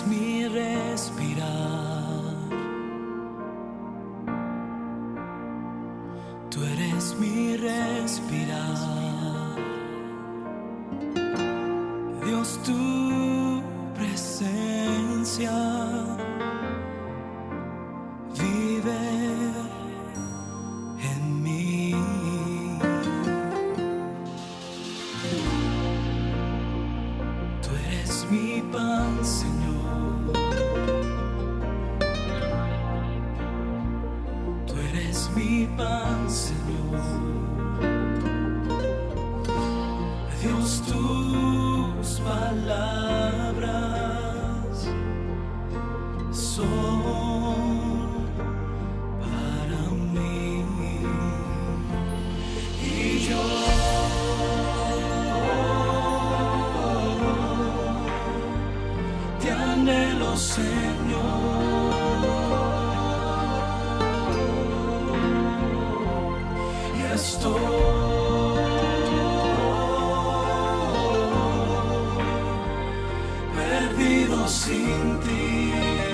eres mi respirar, tú eres mi respirar. Dios, tu presencia vive en mí. Tú eres mi pan, Señor. Tú eres mi pan, Señor. Dios, tus palabras son para mí. Y yo te anhelo, Señor. Y estoy perdido sin ti.